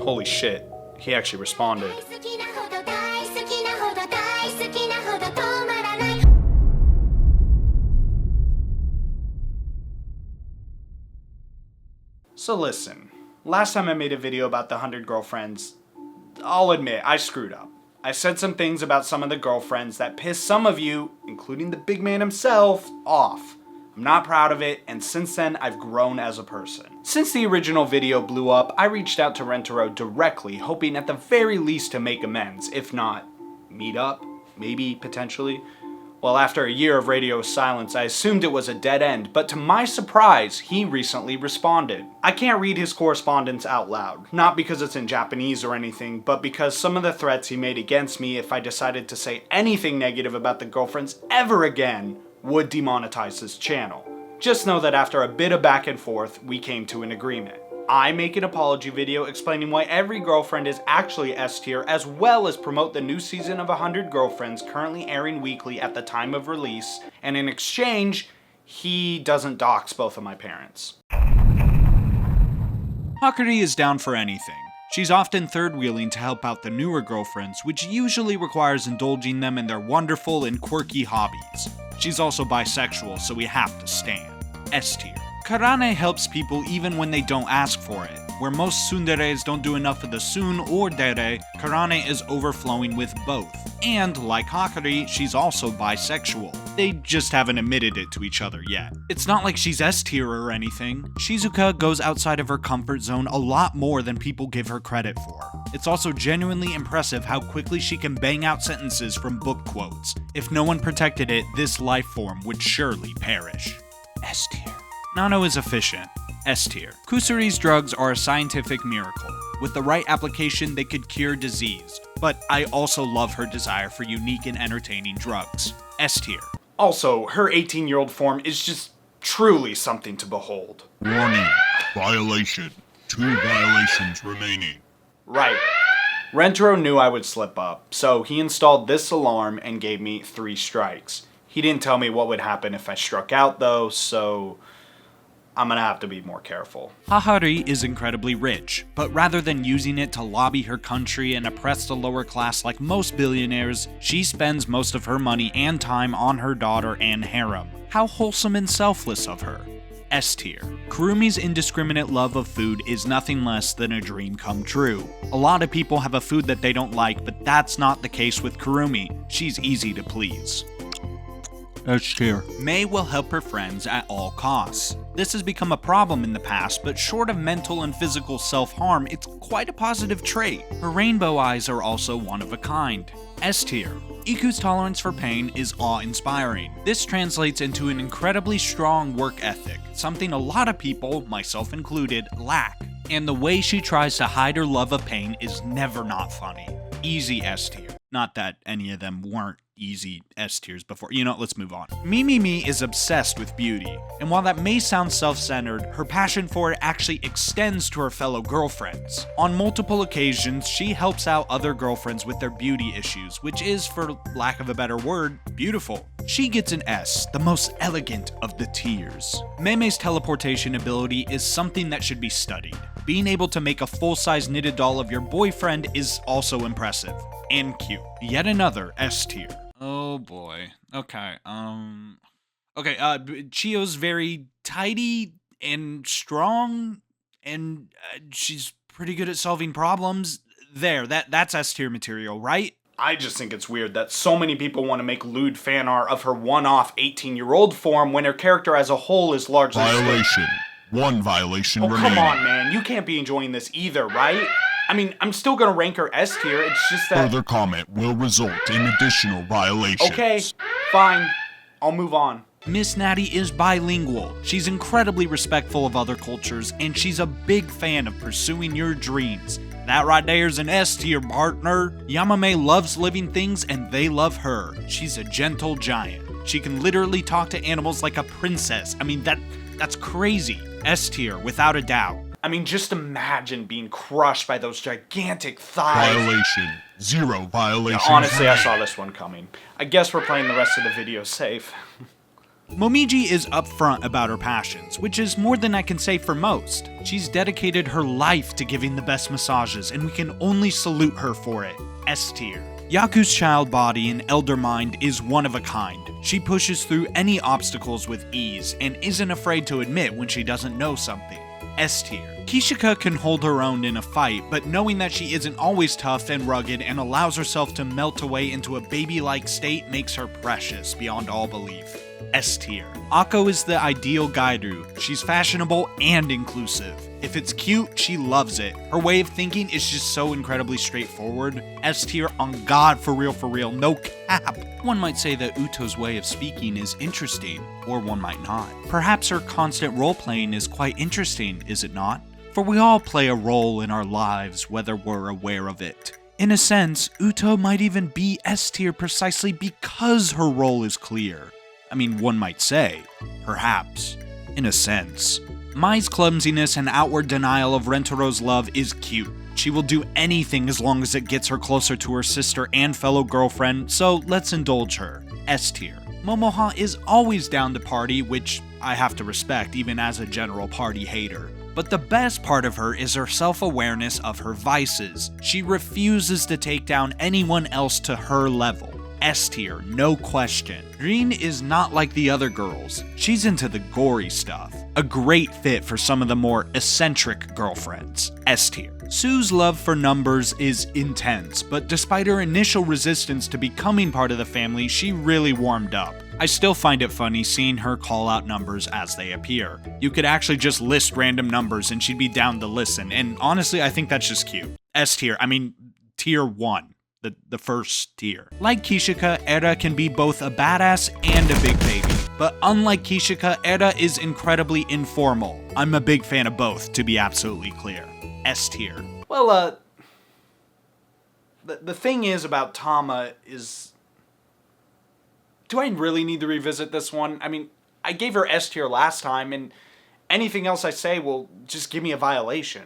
Holy shit, he actually responded. So listen, last time I made a video about the 100 girlfriends, I'll admit, I screwed up. I said some things about some of the girlfriends that pissed some of you, including the big man himself, off. I'm not proud of it, and since then, I've grown as a person. Since the original video blew up, I reached out to Rentaro directly, hoping at the very least to make amends, if not meet up, maybe, potentially. Well, after a year of radio silence, I assumed it was a dead end, but to my surprise, he recently responded. I can't read his correspondence out loud, not because it's in Japanese or anything, but because some of the threats he made against me if I decided to say anything negative about the girlfriends ever again would demonetize his channel. Just know that after a bit of back and forth, we came to an agreement. I make an apology video explaining why every girlfriend is actually S tier, as well as promote the new season of 100 Girlfriends currently airing weekly at the time of release, and in exchange, he doesn't dox both of my parents. Hakari is down for anything. She's often third-wheeling to help out the newer girlfriends, which usually requires indulging them in their wonderful and quirky hobbies. She's also bisexual, so we have to stand. S tier. Karane helps people even when they don't ask for it. Where most tsunderes don't do enough of the tsun or dere, Karane is overflowing with both. And, like Hakari, she's also bisexual. They just haven't admitted it to each other yet. It's not like she's S tier or anything. Shizuka goes outside of her comfort zone a lot more than people give her credit for. It's also genuinely impressive how quickly she can bang out sentences from book quotes. If no one protected it, this life form would surely perish. S tier. Nano is efficient. S tier. Kusuri's drugs are a scientific miracle. With the right application, they could cure disease. But I also love her desire for unique and entertaining drugs. S tier. Also, her 18-year-old form is just truly something to behold. Warning. Violation. 2 violations remaining. Right. Rentaro knew I would slip up, so he installed this alarm and gave me 3 strikes. He didn't tell me what would happen if I struck out though, so I'm gonna have to be more careful. Hahari is incredibly rich, but rather than using it to lobby her country and oppress the lower class like most billionaires, she spends most of her money and time on her daughter and harem. How wholesome and selfless of her. S tier. Kurumi's indiscriminate love of food is nothing less than a dream come true. A lot of people have a food that they don't like, but that's not the case with Kurumi. She's easy to please. S tier. Mei will help her friends at all costs. This has become a problem in the past, but short of mental and physical self-harm, it's quite a positive trait. Her rainbow eyes are also one of a kind. S tier. Iku's tolerance for pain is awe-inspiring. This translates into an incredibly strong work ethic, something a lot of people, myself included, lack. And the way she tries to hide her love of pain is never not funny. Easy S tier. Not that any of them weren't easy S tiers before. You know, let's move on. Mimi is obsessed with beauty, and while that may sound self-centered, her passion for it actually extends to her fellow girlfriends. On multiple occasions, she helps out other girlfriends with their beauty issues, which is, for lack of a better word, beautiful. She gets an S, the most elegant of the tiers. Meme's teleportation ability is something that should be studied. Being able to make a full-size knitted doll of your boyfriend is also impressive. And cute. Yet another S tier. Oh boy. Okay, Chio's very tidy and strong, and she's pretty good at solving problems. There, that's S tier material, right? I just think it's weird that so many people want to make lewd fan art of her one-off 18-year-old form when her character as a whole is largely Violation. 1 violation remaining. Come on, man. You can't be enjoying this either, right? I mean, I'm still gonna rank her S tier, it's just that— Further comment will result in additional violations. Okay, fine. I'll move on. Miss Natty is bilingual. She's incredibly respectful of other cultures, and she's a big fan of pursuing your dreams. That right there's an S tier, partner. Yamame loves living things, and they love her. She's a gentle giant. She can literally talk to animals like a princess. I mean, that's crazy. S tier, without a doubt. I mean, just imagine being crushed by those gigantic thighs. Violation. 0 violations. Yeah, honestly, I saw this one coming. I guess we're playing the rest of the video safe. Momiji is upfront about her passions, which is more than I can say for most. She's dedicated her life to giving the best massages, and we can only salute her for it. S tier. Yaku's child body and elder mind is one of a kind. She pushes through any obstacles with ease, and isn't afraid to admit when she doesn't know something. S tier. Kishika can hold her own in a fight, but knowing that she isn't always tough and rugged and allows herself to melt away into a baby-like state makes her precious beyond all belief. S tier. Akko is the ideal Gairu. She's fashionable and inclusive. If it's cute, she loves it. Her way of thinking is just so incredibly straightforward. S tier on God, for real, no cap. One might say that Uto's way of speaking is interesting, or one might not. Perhaps her constant role-playing is quite interesting, is it not? For we all play a role in our lives, whether we're aware of it. In a sense, Uto might even be S tier precisely because her role is clear. I mean, one might say, perhaps, in a sense. Mai's clumsiness and outward denial of Rentaro's love is cute. She will do anything as long as it gets her closer to her sister and fellow girlfriend, so let's indulge her. S tier. Momoha is always down to party, which I have to respect even as a general party hater. But the best part of her is her self-awareness of her vices. She refuses to take down anyone else to her level. S tier, no question. Rin is not like the other girls. She's into the gory stuff. A great fit for some of the more eccentric girlfriends. S tier. Sue's love for numbers is intense, but despite her initial resistance to becoming part of the family, she really warmed up. I still find it funny seeing her call out numbers as they appear. You could actually just list random numbers and she'd be down to listen, and honestly, I think that's just cute. S tier, I mean, tier 1. The first tier. Like Kishika, Era can be both a badass and a big baby. But unlike Kishika, Era is incredibly informal. I'm a big fan of both, to be absolutely clear. S tier. Well, the thing is about Tama is... Do I really need to revisit this one? I mean, I gave her S tier last time, and anything else I say will just give me a violation.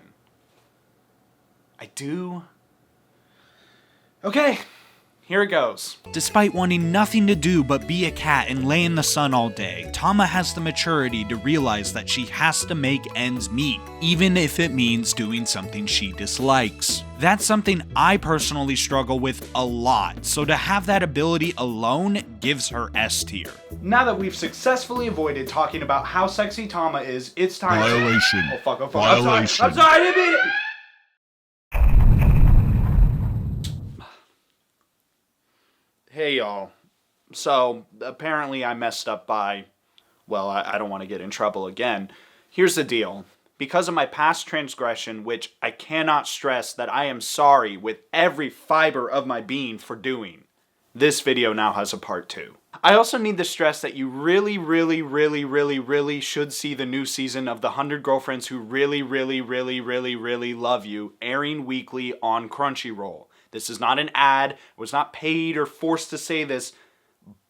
I do... Okay, here it goes. Despite wanting nothing to do but be a cat and lay in the sun all day, Tama has the maturity to realize that she has to make ends meet, even if it means doing something she dislikes. That's something I personally struggle with a lot, so to have that ability alone gives her S tier. Now that we've successfully avoided talking about how sexy Tama is, it's time Violation. Oh fuck, Violation. I'm sorry, I didn't mean it! Hey y'all, so apparently I messed up by, well, I don't want to get in trouble again. Here's the deal. Because of my past transgression, which I cannot stress that I am sorry with every fiber of my being for doing, this video now has a part 2. I also need to stress that you really should see the new season of The 100 Girlfriends Who Really Love You airing weekly on Crunchyroll. This is not an ad, I was not paid or forced to say this,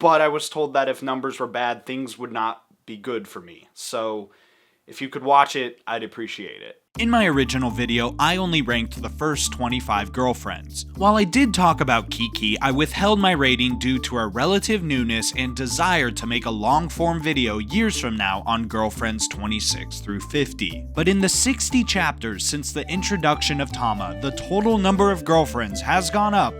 but I was told that if numbers were bad, things would not be good for me. So, if you could watch it, I'd appreciate it. In my original video, I only ranked the first 25 girlfriends. While I did talk about Kiki, I withheld my rating due to her relative newness and desire to make a long-form video years from now on girlfriends 26 through 50. But in the 60 chapters since the introduction of Tama, the total number of girlfriends has gone up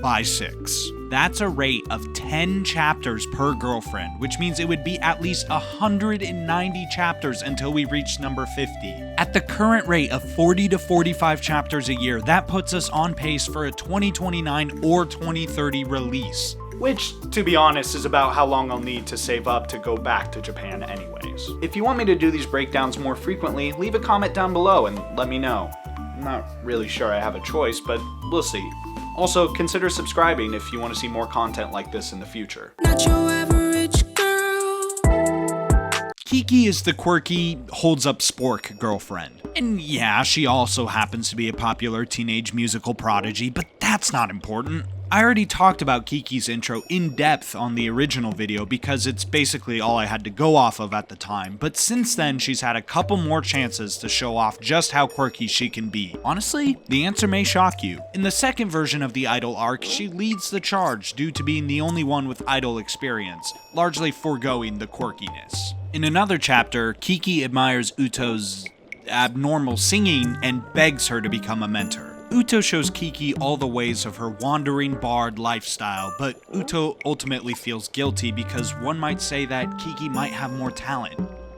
by 6. That's a rate of 10 chapters per girlfriend, which means it would be at least 190 chapters until we reach number 50. At the current rate of 40 to 45 chapters a year, that puts us on pace for a 2029 or 2030 release. Which, to be honest, is about how long I'll need to save up to go back to Japan anyways. If you want me to do these breakdowns more frequently, leave a comment down below and let me know. I'm not really sure I have a choice, but we'll see. Also, consider subscribing if you want to see more content like this in the future. Not your average girl. Kiki is the quirky, holds-up spork girlfriend. And yeah, she also happens to be a popular teenage musical prodigy, but that's not important. I already talked about Kiki's intro in depth on the original video because it's basically all I had to go off of at the time, but since then she's had a couple more chances to show off just how quirky she can be. Honestly, the answer may shock you. In the second version of the Idol arc, she leads the charge due to being the only one with Idol experience, largely foregoing the quirkiness. In another chapter, Kiki admires Uto's abnormal singing and begs her to become a mentor. Uto shows Kiki all the ways of her wandering bard lifestyle, but Uto ultimately feels guilty because one might say that Kiki might have more talent.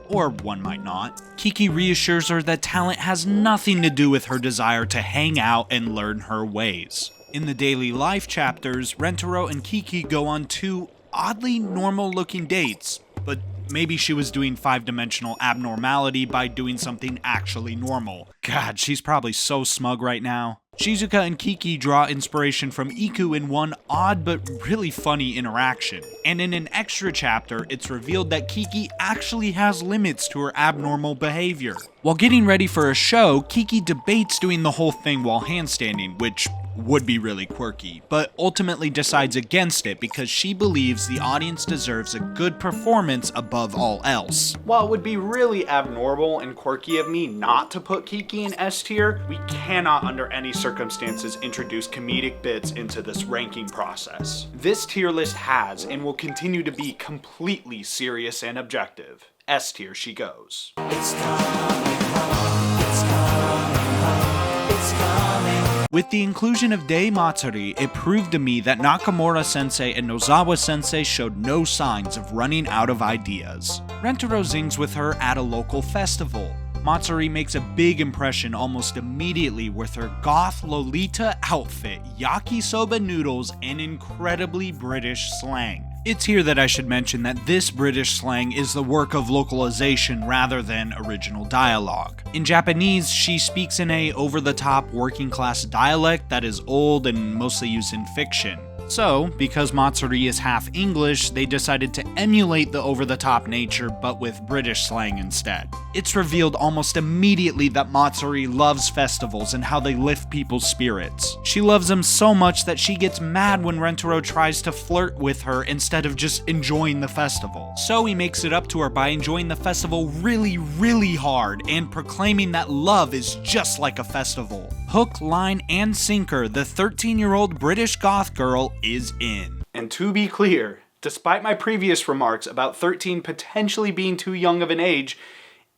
Or one might not. Kiki reassures her that talent has nothing to do with her desire to hang out and learn her ways. In the daily life chapters, Rentaro and Kiki go on 2 oddly normal-looking dates, but maybe she was doing 5-dimensional abnormality by doing something actually normal. God, she's probably so smug right now. Shizuka and Kiki draw inspiration from Iku in one odd but really funny interaction. And in an extra chapter, it's revealed that Kiki actually has limits to her abnormal behavior. While getting ready for a show, Kiki debates doing the whole thing while handstanding, which would be really quirky, but ultimately decides against it because she believes the audience deserves a good performance above all else. While it would be really abnormal and quirky of me not to put Kiki in S tier, we cannot under any circumstances introduce comedic bits into this ranking process. This tier list has and will continue to be completely serious and objective. S tier she goes. It's coming home, it's coming home, it's coming. With the inclusion of Dei Matsuri, it proved to me that Nakamura-sensei and Nozawa-sensei showed no signs of running out of ideas. Rentaro zings with her at a local festival. Matsuri makes a big impression almost immediately with her goth Lolita outfit, yakisoba noodles, and incredibly British slang. It's here that I should mention that this British slang is the work of localization rather than original dialogue. In Japanese, she speaks in a over-the-top working-class dialect that is old and mostly used in fiction. So, because Matsuri is half English, they decided to emulate the over-the-top nature but with British slang instead. It's revealed almost immediately that Matsuri loves festivals and how they lift people's spirits. She loves them so much that she gets mad when Rentaro tries to flirt with her instead of just enjoying the festival. So he makes it up to her by enjoying the festival really, really hard and proclaiming that love is just like a festival. Hook, line, and sinker, the 13-year-old British goth girl is in. And to be clear, despite my previous remarks about 13 potentially being too young of an age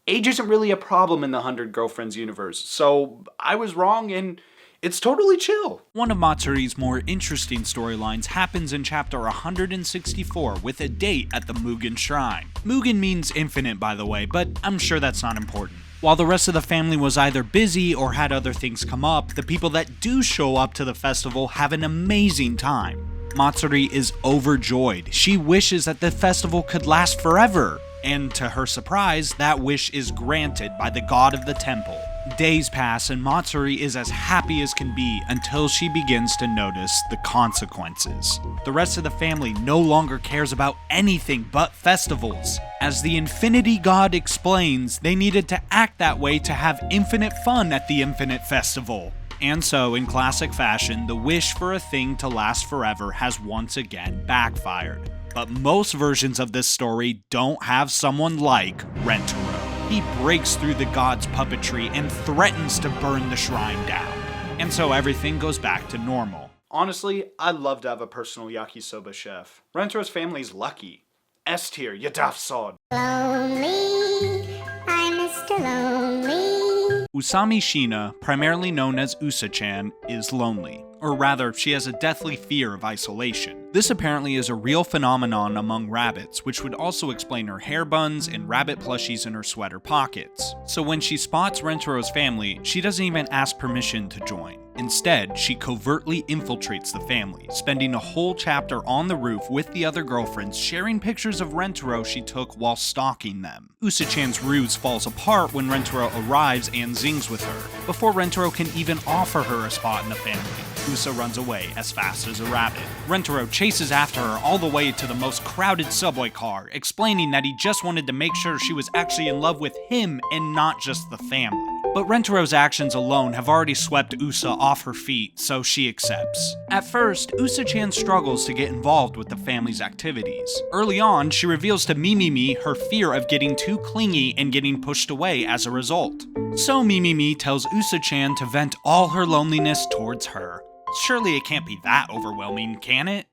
isn't really a problem in the 100 Girlfriends universe, so I was wrong and it's totally chill. One of Matsuri's more interesting storylines happens in chapter 164 with a date at the Mugen Shrine. Mugen means infinite, by the way, but I'm sure that's not important. While the rest of the family was either busy or had other things come up, the people that do show up to the festival have an amazing time. Matsuri is overjoyed. She wishes that the festival could last forever. And to her surprise, that wish is granted by the god of the temple. Days pass and Matsuri is as happy as can be until she begins to notice the consequences. The rest of the family no longer cares about anything but festivals. As the Infinity God explains, they needed to act that way to have infinite fun at the Infinite Festival. And so, in classic fashion, the wish for a thing to last forever has once again backfired. But most versions of this story don't have someone like Rentaro. He breaks through the god's puppetry and threatens to burn the shrine down. And so everything goes back to normal. Honestly, I'd love to have a personal yakisoba chef. Rentaro's family's lucky. S tier, you daft sod. Lonely, I'm Mr. Lonely. Usami Shina, primarily known as Usa-chan, is lonely. Or rather, she has a deathly fear of isolation. This apparently is a real phenomenon among rabbits, which would also explain her hair buns and rabbit plushies in her sweater pockets. So when she spots Rentaro's family, she doesn't even ask permission to join. Instead, she covertly infiltrates the family, spending a whole chapter on the roof with the other girlfriends, sharing pictures of Rentaro she took while stalking them. Usa-chan's ruse falls apart when Rentaro arrives and zings with her, before Rentaro can even offer her a spot in the family. Usa runs away as fast as a rabbit. Rentaro chases after her all the way to the most crowded subway car, explaining that he just wanted to make sure she was actually in love with him and not just the family. But Rentaro's actions alone have already swept Usa off her feet, so she accepts. At first, Usa-chan struggles to get involved with the family's activities. Early on, she reveals to Mimimi her fear of getting too clingy and getting pushed away as a result. So Mimimi tells Usa-chan to vent all her loneliness towards her. Surely it can't be that overwhelming, can it?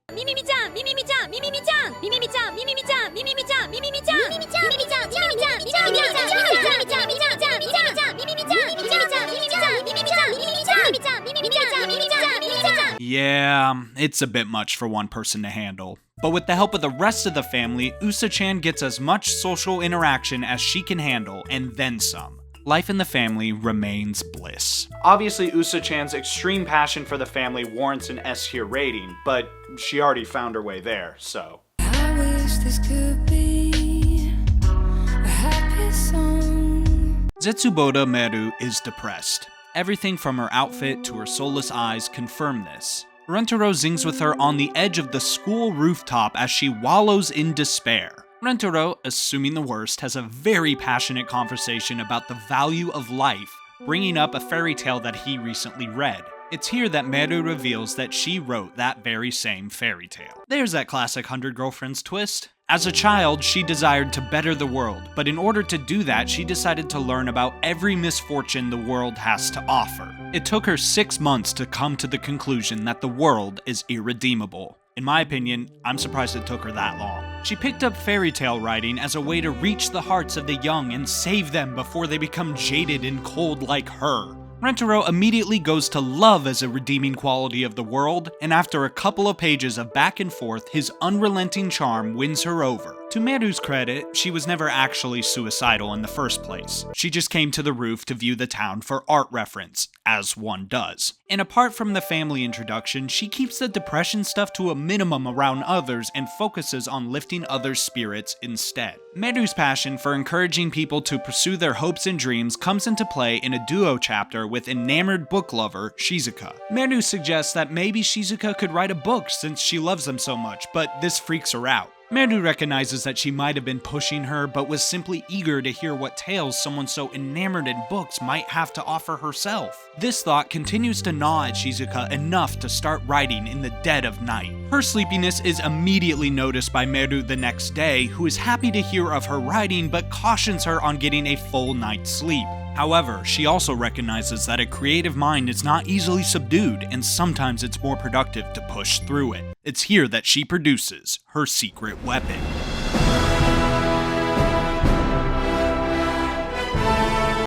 Yeah, it's a bit much for one person to handle. But with the help of the rest of the family, Usa-chan gets as much social interaction as she can handle, and then some. Life in the family remains bliss. Obviously, Usa-chan's extreme passion for the family warrants an S-tier rating, but she already found her way there, so. I wish this could be a happy song. Zetsuboda Meru is depressed. Everything from her outfit to her soulless eyes confirm this. Rentaro zings with her on the edge of the school rooftop as she wallows in despair. Rentaro, assuming the worst, has a very passionate conversation about the value of life, bringing up a fairy tale that he recently read. It's here that Meru reveals that she wrote that very same fairy tale. There's that classic 100 Girlfriends twist. As a child, she desired to better the world, but in order to do that, she decided to learn about every misfortune the world has to offer. It took her 6 months to come to the conclusion that the world is irredeemable. In my opinion, I'm surprised it took her that long. She picked up fairy tale writing as a way to reach the hearts of the young and save them before they become jaded and cold like her. Rentaro immediately goes to love as a redeeming quality of the world, and after a couple of pages of back and forth, his unrelenting charm wins her over. To Meru's credit, she was never actually suicidal in the first place. She just came to the roof to view the town for art reference, as one does. And apart from the family introduction, she keeps the depression stuff to a minimum around others and focuses on lifting others' spirits instead. Meru's passion for encouraging people to pursue their hopes and dreams comes into play in a duo chapter with enamored book lover Shizuka. Meru suggests that maybe Shizuka could write a book since she loves them so much, but this freaks her out. Meru recognizes that she might have been pushing her, but was simply eager to hear what tales someone so enamored in books might have to offer herself. This thought continues to gnaw at Shizuka enough to start writing in the dead of night. Her sleepiness is immediately noticed by Meru the next day, who is happy to hear of her writing but cautions her on getting a full night's sleep. However, she also recognizes that a creative mind is not easily subdued, and sometimes it's more productive to push through it. It's here that she produces her secret weapon.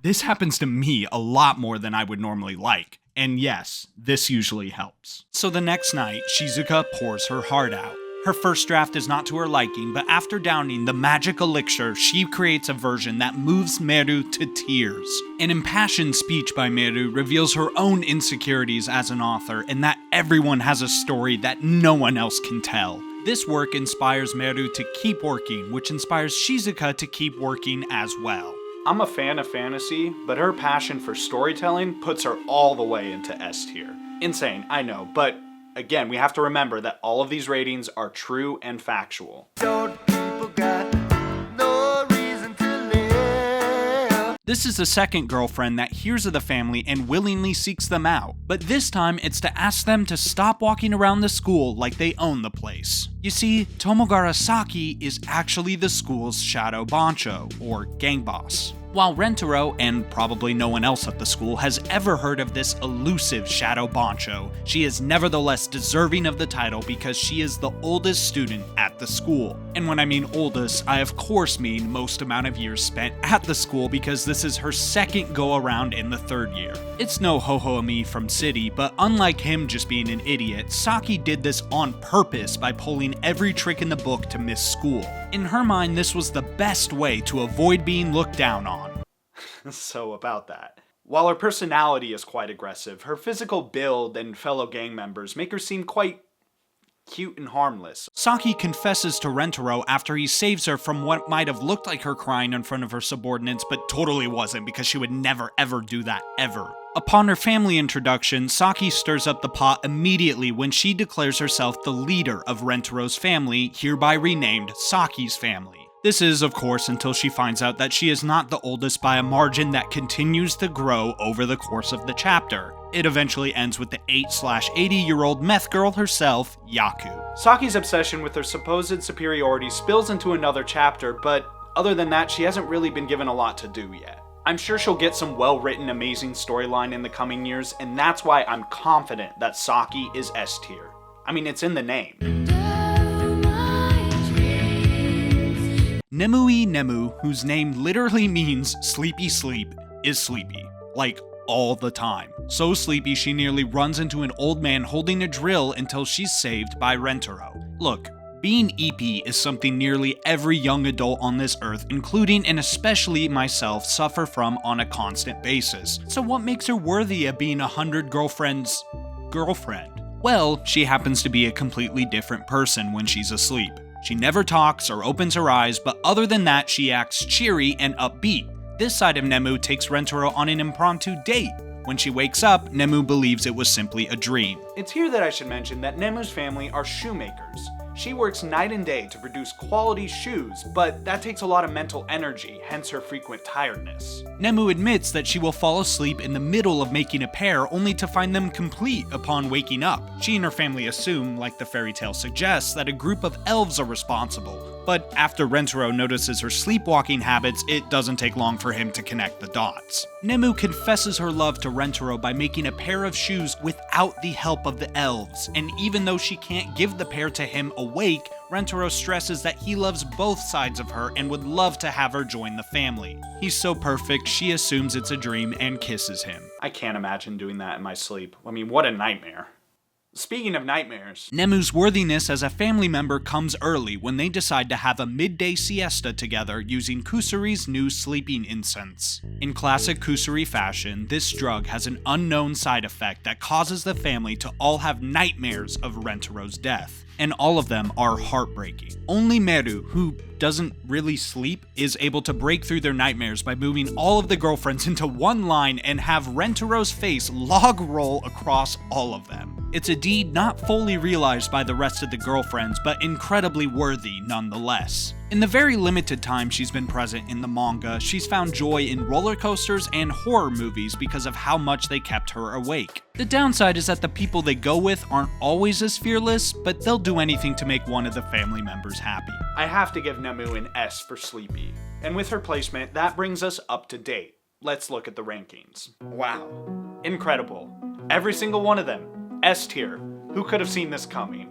This happens to me a lot more than I would normally like, and yes, this usually helps. So the next night, Shizuka pours her heart out. Her first draft is not to her liking, but after downing the magic elixir, she creates a version that moves Meru to tears. An impassioned speech by Meru reveals her own insecurities as an author and that everyone has a story that no one else can tell. This work inspires Meru to keep working, which inspires Shizuka to keep working as well. I'm a fan of fantasy, but her passion for storytelling puts her all the way into S tier. Insane, I know, but again, we have to remember that all of these ratings are true and factual. This is the second girlfriend that hears of the family and willingly seeks them out, but this time it's to ask them to stop walking around the school like they own the place. You see, Tomogara Saki is actually the school's shadow bancho, or gang boss. While Rentaro, and probably no one else at the school, has ever heard of this elusive shadow bancho, she is nevertheless deserving of the title because she is the oldest student at the school. And when I mean oldest, I of course mean most amount of years spent at the school because this is her second go around in the third year. It's no Ho-Ho-Ami from City, but unlike him just being an idiot, Saki did this on purpose by pulling every trick in the book to miss school. In her mind, this was the best way to avoid being looked down on. So about that. While her personality is quite aggressive, her physical build and fellow gang members make her seem quite cute and harmless. Saki confesses to Rentaro after he saves her from what might have looked like her crying in front of her subordinates, but totally wasn't because she would never ever do that ever. Upon her family introduction, Saki stirs up the pot immediately when she declares herself the leader of Rentaro's family, hereby renamed Saki's family. This is, of course, until she finds out that she is not the oldest by a margin that continues to grow over the course of the chapter. It eventually ends with the 8/80-year-old meth girl herself, Yaku. Saki's obsession with her supposed superiority spills into another chapter, but other than that, she hasn't really been given a lot to do yet. I'm sure she'll get some well-written, amazing storyline in the coming years, and that's why I'm confident that Saki is S tier. I mean, it's in the name. Nemui Nemu, whose name literally means sleepy sleep, is sleepy. Like, all the time. So sleepy she nearly runs into an old man holding a drill until she's saved by Rentaro. Look, being EP is something nearly every young adult on this earth, including and especially myself, suffer from on a constant basis. So what makes her worthy of being 100 girlfriends' girlfriend? Well, she happens to be a completely different person when she's asleep. She never talks or opens her eyes, but other than that, she acts cheery and upbeat. This side of Nemu takes Rentaro on an impromptu date. When she wakes up, Nemu believes it was simply a dream. It's here that I should mention that Nemu's family are shoemakers. She works night and day to produce quality shoes, but that takes a lot of mental energy, hence her frequent tiredness. Nemu admits that she will fall asleep in the middle of making a pair only to find them complete upon waking up. She and her family assume, like the fairy tale suggests, that a group of elves are responsible. But after Rentaro notices her sleepwalking habits, it doesn't take long for him to connect the dots. Nemu confesses her love to Rentaro by making a pair of shoes without the help of the elves, and even though she can't give the pair to him awake, Rentaro stresses that he loves both sides of her and would love to have her join the family. He's so perfect, she assumes it's a dream and kisses him. I can't imagine doing that in my sleep. I mean, what a nightmare. Speaking of nightmares, Nemu's worthiness as a family member comes early when they decide to have a midday siesta together using Kusuri's new sleeping incense. In classic Kusuri fashion, this drug has an unknown side effect that causes the family to all have nightmares of Rentaro's death, and all of them are heartbreaking. Only Meru, who doesn't really sleep, is able to break through their nightmares by moving all of the girlfriends into one line and have Rentaro's face log roll across all of them. It's a deed not fully realized by the rest of the girlfriends, but incredibly worthy nonetheless. In the very limited time she's been present in the manga, she's found joy in roller coasters and horror movies because of how much they kept her awake. The downside is that the people they go with aren't always as fearless, but they'll do anything to make one of the family members happy. I have to give Nemu an S for sleepy. And with her placement, that brings us up to date. Let's look at the rankings. Wow. Incredible. Every single one of them. S tier. Who could have seen this coming?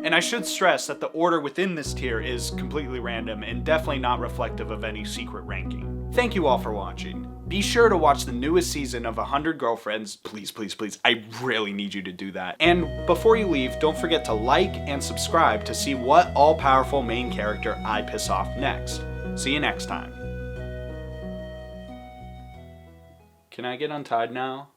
And I should stress that the order within this tier is completely random and definitely not reflective of any secret ranking. Thank you all for watching. Be sure to watch the newest season of 100 Girlfriends. Please, please, please. I really need you to do that. And before you leave, don't forget to like and subscribe to see what all-powerful main character I piss off next. See you next time. Can I get untied now?